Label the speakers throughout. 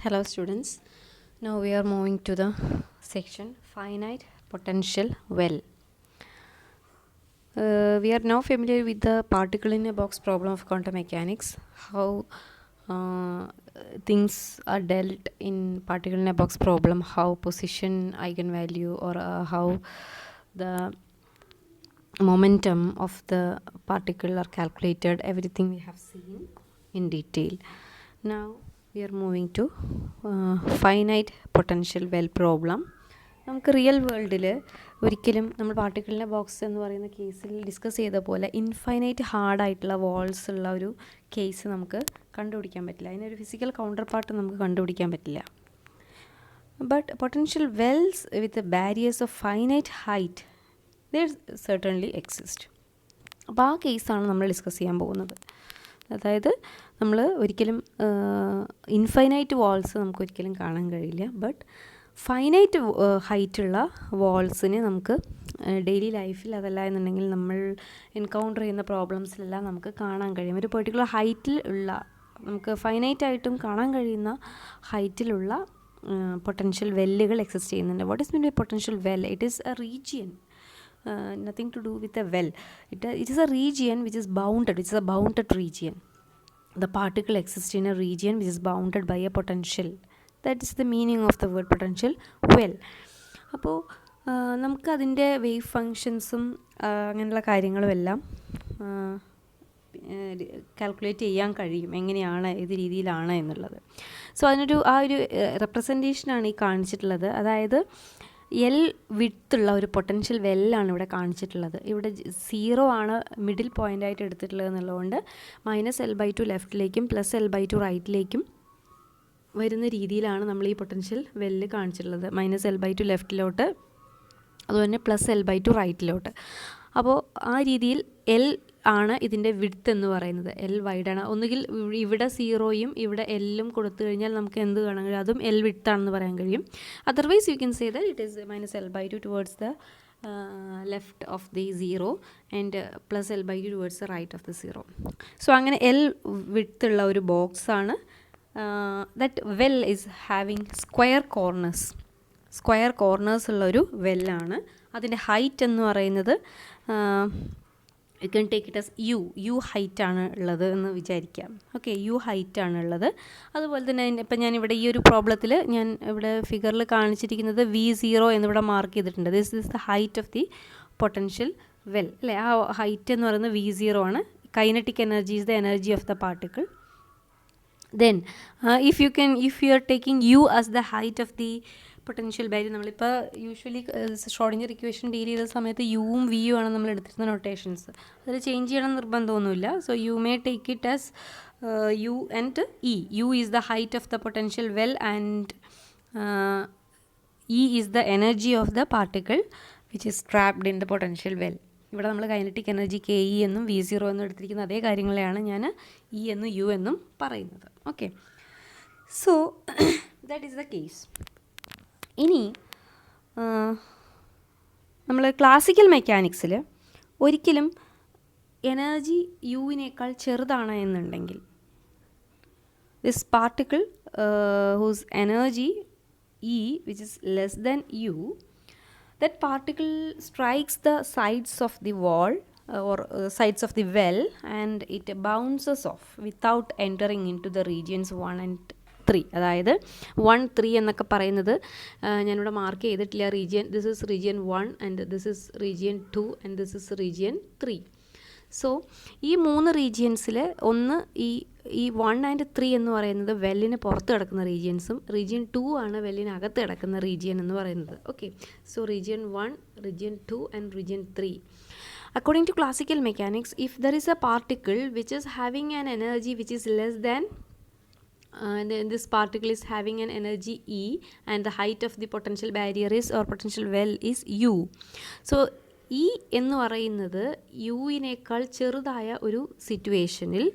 Speaker 1: Hello students, now we are moving to the section finite potential well. We are now familiar with the particle in a box problem of quantum mechanics, how things are dealt in particle in a box problem, how position eigenvalue or how the momentum of the particle are calculated, everything we have seen in detail. Now we are moving to finite potential well problem. നമുക്ക് real വേൾഡിൽ ഒരിക്കലും നമ്മൾ പാർട്ടിക്കിളിൻ്റെ box എന്ന് പറയുന്ന കേസിൽ discuss ചെയ്ത പോലെ infinite ഹാർഡായിട്ടുള്ള walls ഉള്ള ഒരു കേസ് നമുക്ക് കണ്ടുപിടിക്കാൻ പറ്റില്ല. അതിനൊരു ഫിസിക്കൽ കൗണ്ടർ പാർട്ട് നമുക്ക് കണ്ടുപിടിക്കാൻ പറ്റില്ല. But potential Wells with barriers of finite height there certainly exist. അപ്പോൾ ആ കേസാണ് നമ്മൾ ഡിസ്കസ് ചെയ്യാൻ പോകുന്നത്. അതായത് നമ്മൾ ഒരിക്കലും ഇൻഫൈനൈറ്റ് വാൾസ് നമുക്ക് ഒരിക്കലും കാണാൻ കഴിയില്ല, ബട്ട് ഫൈനൈറ്റ് ഹൈറ്റുള്ള വാൾസിന് നമുക്ക് ഡെയിലി ലൈഫിൽ അതല്ല എന്നുണ്ടെങ്കിൽ നമ്മൾ എൻകൗണ്ടർ ചെയ്യുന്ന പ്രോബ്ലംസിലെല്ലാം നമുക്ക് കാണാൻ കഴിയും. ഒരു പെർട്ടിക്കുലർ ഹൈറ്റിൽ ഉള്ള നമുക്ക് ഫൈനൈറ്റായിട്ടും കാണാൻ കഴിയുന്ന ഹൈറ്റിലുള്ള പൊട്ടൻഷ്യൽ വെല്ലുകൾ എക്സിസ്റ്റ് ചെയ്യുന്നുണ്ട്. What is mean by potential well? It is a region, nothing to do with a well. It is a region which is bounded. It's a bounded region. The particle exists in a region which is bounded by a potential. That is the meaning of the word potential well. അപ്പോൾ നമുക്ക് അതിൻ്റെ wave ഫങ്ഷൻസും അങ്ങനെയുള്ള കാര്യങ്ങളും എല്ലാം calculate ചെയ്യാൻ കഴിയും, എങ്ങനെയാണ് ഏത് രീതിയിലാണ് എന്നുള്ളത്. സോ അതിനൊരു ആ ഒരു റെപ്രസെൻറ്റേഷനാണ് ഈ കാണിച്ചിട്ടുള്ളത്. അതായത് എൽ വിഡ്ത്തുള്ള ഒരു പൊട്ടൻഷ്യൽ വെല്ലാണ് ഇവിടെ കാണിച്ചിട്ടുള്ളത്. ഇവിടെ 0 ആണ് മിഡിൽ പോയിൻ്റായിട്ട് എടുത്തിട്ടുള്ളത് എന്നുള്ളതുകൊണ്ട് -L/2 ലെഫ്റ്റിലേക്കും +L/2 റൈറ്റിലേക്കും വരുന്ന രീതിയിലാണ് നമ്മൾ ഈ പൊട്ടൻഷ്യൽ വെല്ല് കാണിച്ചിട്ടുള്ളത്. -L/2 ലെഫ്റ്റിലോട്ട്, അതുപോലെ +L/2 റൈറ്റിലോട്ട്. അപ്പോൾ ആ രീതിയിൽ എൽ ആണ് ഇതിൻ്റെ വിഡ്ത്ത് എന്ന് പറയുന്നത്. എൽ വൈഡാണ്. ഒന്നുകിൽ ഇവിടെ 0യും ഇവിടെ എല്ലും കൊടുത്തു കഴിഞ്ഞാൽ നമുക്ക് എന്ത് കാണാൻ കഴിയും? അതും എൽ വിഡ്ത്താണെന്ന് പറയാൻ കഴിയും. Otherwise you can say that it is -L/2 towards the left of the 0 and +L/2 towards the right of the 0. So അങ്ങനെ എൽ വിഡ്ത്തുള്ള ഒരു ബോക്സാണ്. That well is having square corners ഉള്ളൊരു വെല്ലാണ്. അതിൻ്റെ ഹൈറ്റ് എന്ന് പറയുന്നത് you can take it as U ഹൈറ്റാണ് ഉള്ളത് എന്ന് വിചാരിക്കാം. ഓക്കെ, യു ഹൈറ്റാണ് ഉള്ളത്. അതുപോലെ തന്നെ ഇപ്പം ഞാനിവിടെ ഈ ഒരു പ്രോബ്ലത്തിൽ ഞാൻ ഇവിടെ ഫിഗറിൽ കാണിച്ചിരിക്കുന്നത് V0 എന്നിവിടെ മാർക്ക് ചെയ്തിട്ടുണ്ട്. This is the height of the potential well അല്ലേ. ആ ഹൈറ്റ് എന്ന് പറയുന്നത് V0 ആണ്. Kinetic energy is the energy of the particle. Then if you are taking u as the height of the potential barrier, നമ്മളിപ്പോൾ usually Schrödinger equation deal ചെയ്ത സമയത്ത് യുവും വിയും ആണ് നമ്മൾ എടുത്തിരുന്ന നൊട്ടേഷൻസ്. അതിൽ ചേഞ്ച് ചെയ്യണം നിർബന്ധമൊന്നുമില്ല. So you may take it as U and E. U is the height of the potential well and E is the energy of the particle which is trapped in the potential well. ഇവിടെ നമ്മൾ kinetic energy KE എന്നും V0 എന്നും എടുത്തിരിക്കുന്ന അതേ കാര്യങ്ങളെയാണ് ഞാൻ E എന്നും U എന്നും പറയുന്നത്. Okay, so that is the case. ഇനി നമ്മൾ ക്ലാസിക്കൽ മെക്കാനിക്സിൽ ഒരിക്കലും എനർജി യുവിനേക്കാൾ ചെറുതാണ് എന്നുണ്ടെങ്കിൽ this particle whose energy E which is less than u, that particle strikes the sides of the wall or sides of the well and it bounces off without entering into the regions 1 and 3. അതായത് 1, 3 എന്നൊക്കെ പറയുന്നത് ഞാനിവിടെ mark ചെയ്തിട്ടില്ല. Region, this is region 1 and this is region 2 and this is region 3. So ഈ 3 റീജിയൻസിൽ ഒന്ന് ഈ 1 and 3 എന്ന് പറയുന്നത് വെല്ലിന് പുറത്ത് കിടക്കുന്ന റീജിയൻസും റീജിയൻ 2 ആണ് വെല്ലിനകത്ത് കിടക്കുന്ന റീജിയൻ എന്ന് പറയുന്നത്. Okay, so region 1, region 2 and region 3. According to classical mechanics, if there is a particle which is having an energy which is less than and this particle is having an energy E and the height of the potential barrier is or potential well is u. So E എന്ന് പറയുന്നത് യുവിനേക്കാൾ ചെറുതായ ഒരു സിറ്റുവേഷനിൽ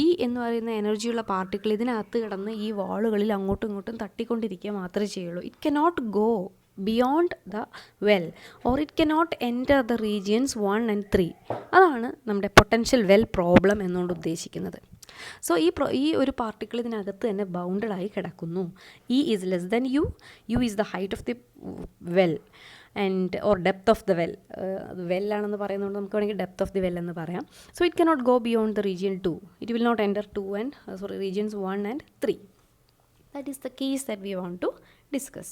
Speaker 1: E എന്ന് പറയുന്ന എനർജിയുള്ള particle ഇതിനകത്ത് കിടന്ന് ഈ വാളുകളിൽ അങ്ങോട്ടും ഇങ്ങോട്ടും തട്ടിക്കൊണ്ടിരിക്കുക മാത്രമേ ചെയ്യുള്ളൂ. It cannot go beyond the well or it cannot enter the regions 1 and 3. അതാണ് നമ്മുടെ പൊട്ടൻഷ്യൽ വെൽ പ്രോബ്ലം എന്നുകൊണ്ട് ഉദ്ദേശിക്കുന്നത്. സോ ഈ ഒരു പാർട്ടിക്കിൾ ഇതിനകത്ത് തന്നെ ബൗണ്ടഡായി കിടക്കുന്നു. E is less than U, U is the height of the well and or depth of the well. വെല്ലാണെന്ന് പറയുന്നതുകൊണ്ട് നമുക്ക് വേണമെങ്കിൽ ഡെപ്ത് ഓഫ് ദി വെൽ എന്ന് പറയാം. So it cannot go beyond the region 2. It will not enter 2 and regions 1 and 3. That is the case that we want to discuss.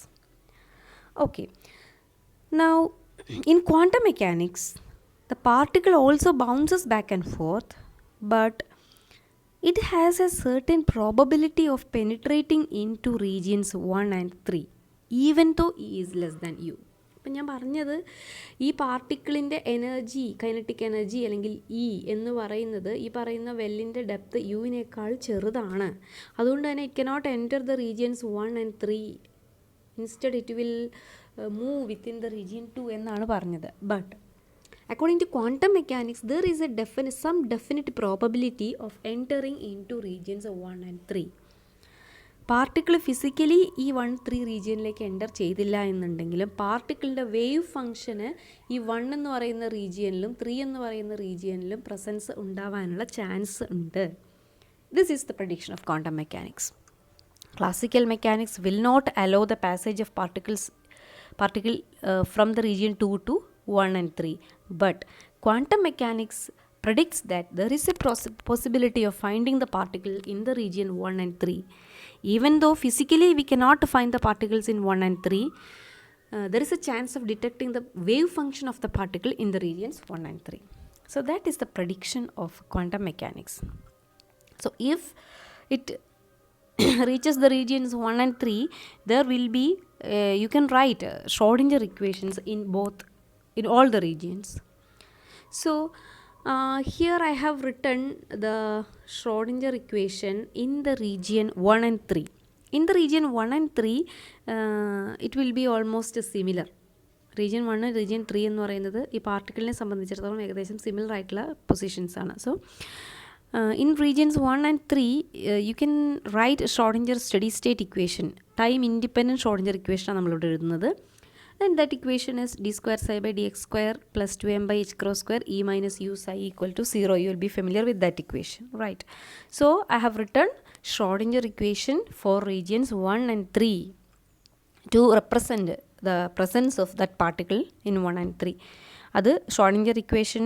Speaker 1: Okay, now in quantum mechanics the particle also bounces back and forth, but it has a certain probability of penetrating into regions 1 and 3 even though E is less than U. അപ്പം ഞാൻ പറഞ്ഞത് ഈ പാർട്ടിക്കിളിൻ്റെ energy, kinetic energy അല്ലെങ്കിൽ E എന്ന് പറയുന്നത് ഈ പറയുന്ന വെല്ലിൻ്റെ depth യുവിനേക്കാൾ ചെറുതാണ്. അതുകൊണ്ട് തന്നെ it cannot enter the regions 1 and 3. Instead it will move within the region 2 എന്നാണ് പറഞ്ഞത്. But according to quantum mechanics there is some definite probability of entering into regions 1 and 3. Particle physically ഈ 1-3 റീജിയനിലേക്ക് enter ചെയ്തില്ല എന്നുണ്ടെങ്കിലും പാർട്ടിക്കിളിൻ്റെ wave ഫംഗ്ഷന് ഈ 1 എന്ന് പറയുന്ന റീജിയനിലും 3 എന്ന് പറയുന്ന റീജിയനിലും പ്രസൻസ് ഉണ്ടാവാനുള്ള ചാൻസ് ഉണ്ട്. This is the prediction of quantum mechanics. Classical mechanics will not allow the passage of particle from the region 2 to 1 and 3, but quantum mechanics predicts that there is a possibility of finding the particle in the region 1 and 3. Even though physically we cannot find the particles in 1 and 3, there is a chance of detecting the wave function of the particle in the regions 1 and 3. So that is the prediction of quantum mechanics. So if it reaches the regions 1 and 3, there will be you can write Schrdinger equations in all the regions. So here I have written the Schrdinger equation in the region 1 and 3. In the region 1 and 3 it will be almost similar. Region 1 region 3 എന്ന് പറയുന്നത് ഈ പാർട്ടിക്കിളിനെ സംബന്ധിച്ചിടത്തോളം ഏകദേശം similar ആയിട്ടുള്ള positions ആണ്. So in regions 1 and 3 you can write Schrdinger steady state equation, time independent Schrdinger equation ആണ് നമ്മളിവിടെ എഴുതുന്നത്. And that equation is d square psi by dx square plus 2m by h cross square e minus u psi equal to 0. You will be familiar with that equation, right? So I have written Schrdinger equation for regions 1 and 3 to represent the presence of that particle in 1 and 3. അത് Schrodinger equation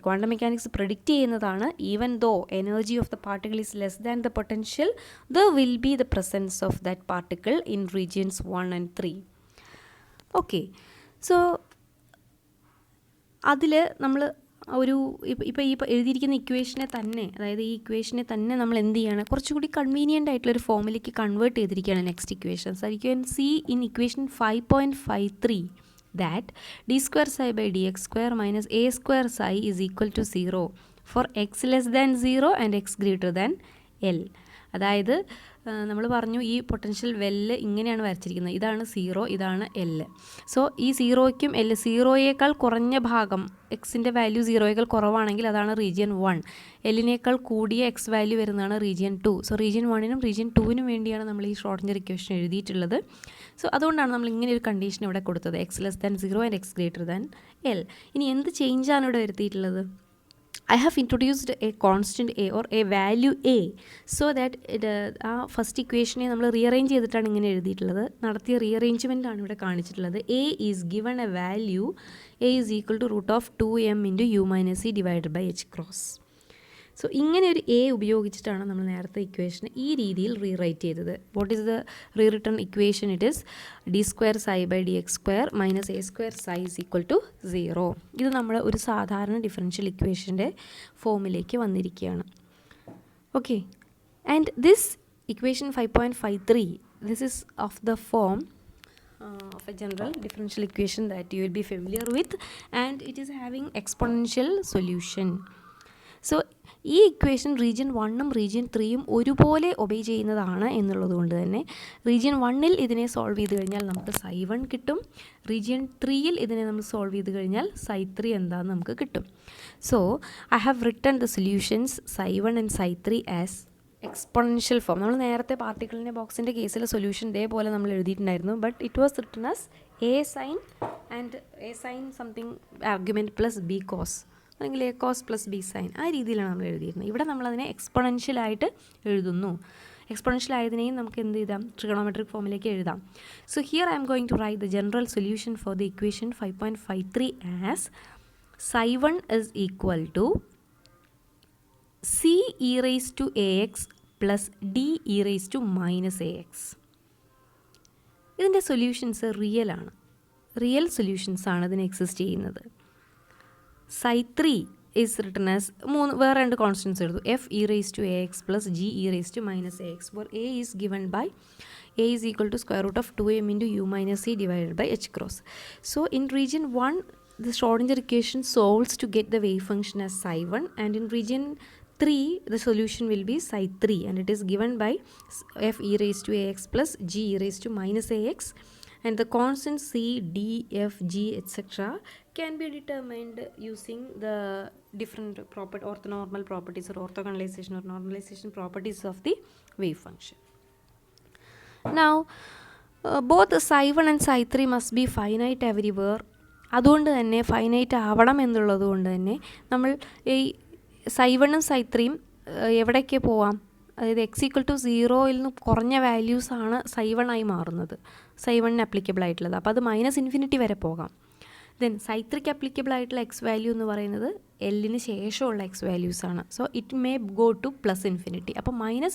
Speaker 1: quantum mechanics predict ചെയ്യുന്നതാണ്. Even though energy of the particle is less than the potential, the will be the presence of that particle in regions 1 and 3. Okay, so അതിൽ നമ്മൾ ഒരു ഇപ്പോൾ ഈ എഴുതിയിരിക്കുന്ന ഇക്വേഷനെ തന്നെ, അതായത് ഈ ഇക്വേഷനെ തന്നെ നമ്മൾ എന്ത് ചെയ്യാണ്, കുറച്ചുകൂടി കൺവീനിയൻ്റ് ആയിട്ടുള്ളൊരു ഫോമിലേക്ക് കൺവേർട്ട് ചെയ്തിരിക്കുകയാണ് next equations. You can see in equation 5.53 that d square psi by dx square minus a square psi is equal to 0 for x less than 0 and x greater than L. അതായത് നമ്മൾ പറഞ്ഞു ഈ potential വെല്ല് ഇങ്ങനെയാണ് വരച്ചിരിക്കുന്നത്. ഇതാണ് 0, ഇതാണ് L. So ഈ 0യ്ക്കും L, 0യേക്കാൾ കുറഞ്ഞ ഭാഗം, എക്സിൻ്റെ വാല്യൂ 0യേക്കാൾ കുറവാണെങ്കിൽ അതാണ് റീജിയൻ 1. എല്ലിനേക്കാൾ കൂടിയ എക്സ് വാല്യൂ വരുന്നതാണ് റീജിയൻ 2. സോ റീജിയൻ 1നും റീജിയൻ 2നും വേണ്ടിയാണ് നമ്മൾ ഈ ഷ്രോഡിംഗർ ഇക്വേഷൻ എഴുതിയിട്ടുള്ളത്. സോ അതുകൊണ്ടാണ് നമ്മൾ ഇങ്ങനെ ഒരു കണ്ടീഷൻ ഇവിടെ കൊടുത്തത്, X less than 0 and X greater than L. ഇനി എന്ത് ചേഞ്ചാണ് ഇവിടെ വരുത്തിയിട്ടുള്ളത്? I have introduced a constant a or a value a so that ആ ഫസ്റ്റ് ഇക്വേഷനെ നമ്മൾ റീഅറേഞ്ച് ചെയ്തിട്ടാണ് ഇങ്ങനെ എഴുതിയിട്ടുള്ളത്. നടത്തിയ റീഅറേഞ്ച്മെൻ്റ് ആണ് ഇവിടെ കാണിച്ചിട്ടുള്ളത്. a is given a value, a is equal to root of 2m into u minus c divided by h cross. So ഇങ്ങനെ ഒരു എ ഉപയോഗിച്ചിട്ടാണ് നമ്മൾ നേരത്തെ ഇക്വേഷനെ ഈ രീതിയിൽ റീറൈറ്റ് ചെയ്തത്. What is the rewritten equation? It is D square psi by D X square minus A square psi is equal to 0. ഇത് നമ്മൾ ഒരു സാധാരണ ഡിഫറൻഷ്യൽ ഇക്വേഷൻ്റെ ഫോമിലേക്ക് വന്നിരിക്കുകയാണ്. Okay, and this equation 5.53, this is of the form of a general differential equation that you will be familiar with, and it is having exponential solution. So ഈ equation region 1ഉം region 3യും ഒരുപോലെ obey ചെയ്യുന്നതാണ് എന്നുള്ളത് കൊണ്ട് തന്നെ region 1ൽ ഇതിനെ solve ചെയ്ത് കഴിഞ്ഞാൽ നമുക്ക് psi 1 കിട്ടും, റീജിയൻ 3യിൽ ഇതിനെ നമ്മൾ സോൾവ് ചെയ്ത് കഴിഞ്ഞാൽ psi 3 എന്താണെന്ന് നമുക്ക് കിട്ടും. So I have written the solutions psi 1 and psi 3 as exponential form. നമ്മൾ നേരത്തെ പാർട്ടിക്കിളിൻ്റെ ബോക്സിൻ്റെ കേസിലെ സൊല്യൂഷൻ ഇതേപോലെ നമ്മൾ എഴുതിയിട്ടുണ്ടായിരുന്നു. But it was written as A sine and A sine something argument plus B cos, അല്ലെങ്കിൽ A cos plus B sine, ആ രീതിയിലാണ് നമ്മൾ എഴുതിയിരുന്നത്. ഇവിടെ നമ്മളതിനെ എക്സ്പൊണൻഷ്യലായിട്ട് എഴുതുന്നു. എക്സ്പൊണൻഷ്യൽ ആയതിനെയും നമുക്ക് എന്ത് ചെയ്താം, ട്രിഗണോമെട്രിക് ഫോമിലേക്ക് എഴുതാം. So here I'm going to write the general solution for the equation 5.53 as psi1 is equal to c e raised to ax plus d e raised to minus ax. ഇതിൻ്റെ solutions real ആണ്, real solutions ആണ് ഇതിന് exist ചെയ്യുന്നത്. psi3 is written as വേറെ രണ്ട് constants എഴുതും, f e raised to ax plus g e raised to minus ax, where a is given by a is equal to square root of 2m into u minus c divided by h cross. So in region 1 the Schrdinger equation solves to get the wave function as psi1, and in region 3 the solution will be psi3, and it is given by f e raised to ax plus g e raised to minus ax, and the constants c, d, f, g etc. can be determined using the different orthonormal properties or orthogonalization or normalization properties of the wave function. Now both psi1 and psi3 must be finite everywhere. അതുകൊണ്ട് തന്നെ finite ആവണം എന്നുള്ളത് കൊണ്ട് തന്നെ നമ്മൾ ഈ psi1ഉം psi3യും എവിടേക്ക് പോവാം, അതായത് x ഈക്വൽ ടു 0യിൽ നിന്ന് കുറഞ്ഞ വാല്യൂസാണ് psi1 ആയി മാറുന്നത്, psi1ന് അപ്ലിക്കബിൾ ആയിട്ടുള്ളത്. അപ്പോൾ അത് -∞ വരെ പോകാം. ദെൻ psi3ക്ക് അപ്ലിക്കബിൾ ആയിട്ടുള്ള എക്സ് വാല്യൂ എന്ന് പറയുന്നത് എല്ലിന് ശേഷമുള്ള എക്സ് വാല്യൂസാണ്. So it may go to +∞. അപ്പോൾ -∞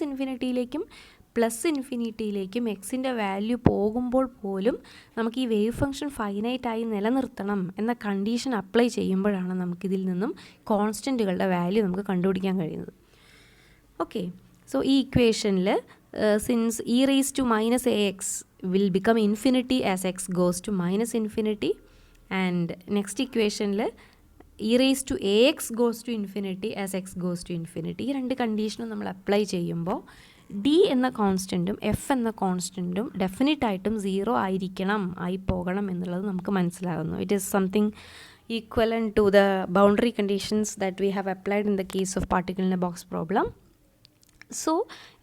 Speaker 1: +∞ എക്സിൻ്റെ വാല്യൂ പോകുമ്പോൾ പോലും നമുക്ക് ഈ വേവ് ഫംഗ്ഷൻ ഫൈനൈറ്റായി നിലനിർത്തണം എന്ന കണ്ടീഷൻ അപ്ലൈ ചെയ്യുമ്പോഴാണ് നമുക്കിതിൽ നിന്നും കോൺസ്റ്റൻറ്റുകളുടെ വാല്യൂ നമുക്ക് കണ്ടുപിടിക്കാൻ കഴിയുന്നത്. ഓക്കെ, സോ ഈ ഇക്വേഷനിൽ since e raised to minus ax will become infinity as x goes to -∞, and next equationൽ e raised to ax goes to infinity as x goes to infinity. ഈ രണ്ട് കണ്ടീഷനും നമ്മൾ അപ്ലൈ ചെയ്യുമ്പോൾ d എന്ന കോൺസ്റ്റൻറ്റും F എന്ന കോൺസ്റ്റൻറ്റും ഡെഫിനിറ്റായിട്ടും 0 ആയി പോകണം എന്നുള്ളത് നമുക്ക് മനസ്സിലാകുന്നു. It is something equivalent to the boundary conditions that we have applied in the case of particle in a box problem. So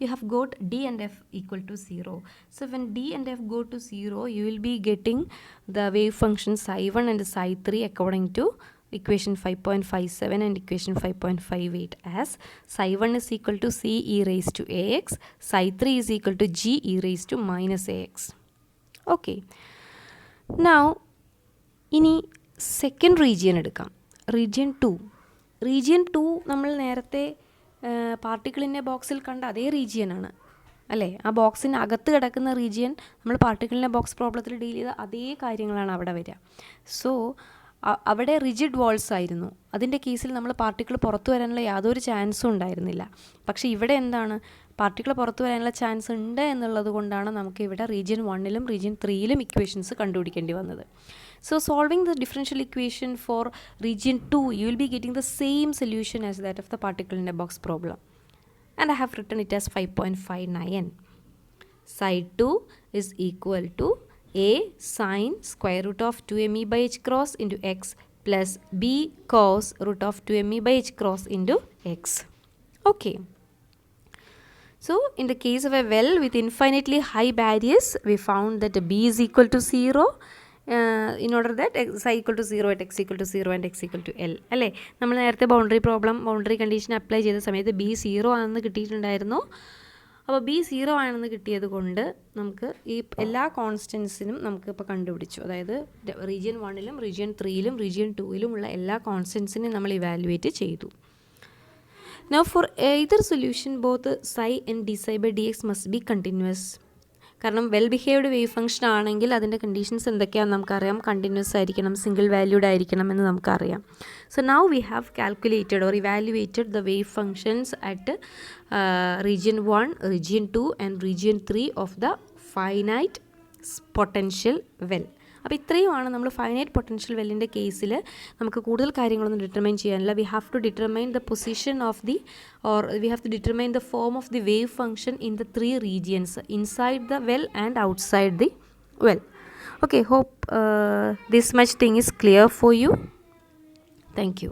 Speaker 1: you have got d and f equal to 0. So when d and f go to 0, you will be getting the wave function psi1 and psi3 according to equation 5.57 and equation 5.58 as psi1 is equal to c e raised to ax, psi3 is equal to g e raised to minus ax. Okay, now ഇനി second region എടുക്കാം, region 2 നമ്മൾ നേരത്തെ പാർട്ടിക്കിളിൻ്റെ ബോക്സിൽ കണ്ട അതേ റീജിയനാണ് അല്ലേ. ആ ബോക്സിന് അകത്ത് കിടക്കുന്ന റീജിയൻ നമ്മൾ പാർട്ടിക്കിളിൻ്റെ ബോക്സ് പ്രോബ്ലത്തിൽ ഡീൽ ചെയ്ത അതേ കാര്യങ്ങളാണ് അവിടെ വരിക. സോ അവിടെ റിജിഡ് വാൾസ് ആയിരുന്നു. അതിൻ്റെ കേസിൽ നമ്മൾ പാർട്ടിക്കിൾ പുറത്തു വരാനുള്ള യാതൊരു ചാൻസും ഉണ്ടായിരുന്നില്ല. പക്ഷേ ഇവിടെ എന്താണ്, പാർട്ടിക്കിൾ പുറത്തു വരാനുള്ള ചാൻസ് ഉണ്ട് എന്നുള്ളത് കൊണ്ടാണ് നമുക്ക് ഇവിടെ റീജിയൻ 1ലും റീജിയൻ 3ലും ഇക്വേഷൻസ് കണ്ടുപിടിക്കേണ്ടി വന്നത്. So solving the differential equation for region 2, you will be getting the same solution as that of the particle in a box problem. And I have written it as 5.59. Psi 2 is equal to a sine square root of 2me by h cross into x plus b cos root of 2me by h cross into x. Okay. So in the case of a well with infinitely high barriers, we found that b is equal to 0. In order that psi equal to 0 at x equal to 0 and x equal to L അല്ലേ. നമ്മൾ നേരത്തെ boundary condition apply ചെയ്ത സമയത്ത് b 0 ആണെന്ന് കിട്ടിയിട്ടുണ്ടായിരുന്നു. അപ്പോൾ b 0 ആണെന്ന് കിട്ടിയത് കൊണ്ട് നമുക്ക് ഈ എല്ലാ കോൺസ്റ്റൻസിനും നമുക്കിപ്പോൾ കണ്ടുപിടിച്ചു. അതായത് റീജിയൻ 1ലും റീജിയൻ 3ലും റീജിയൻ 2ലും ഉള്ള എല്ലാ കോൺസ്റ്റൻസിനെയും നമ്മൾ ഇവാലുവേറ്റ് ചെയ്തു. Now for either solution both psi and d psi by dx must be continuous. കാരണം വെൽ ബിഹേവ്ഡ് വേവ് ഫംഗ്ഷൻ ആണെങ്കിൽ അതിൻ്റെ കണ്ടീഷൻസ് എന്തൊക്കെയാണെന്ന് നമുക്കറിയാം. കണ്ടിന്യൂസ് ആയിരിക്കണം, സിംഗിൾ വാല്യൂഡ് ആയിരിക്കണം എന്ന് നമുക്കറിയാം. So now we have calculated or evaluated the wave functions at region 1, region 2 and region 3 of the finite potential well. അപ്പോൾ ഇത്രയുമാണ് നമ്മൾ ഫൈനൈറ്റ് പൊട്ടൻഷ്യൽ വെല്ലിൻ്റെ കേസിൽ നമുക്ക് കൂടുതൽ കാര്യങ്ങളൊന്നും ഡിറ്റർമൈൻ ചെയ്യാനില്ല. We have to determine the position of the or we have to determine the form of the wave function in the 3 regions inside the well and outside the well. Okay, hope this much thing is clear for you. Thank you.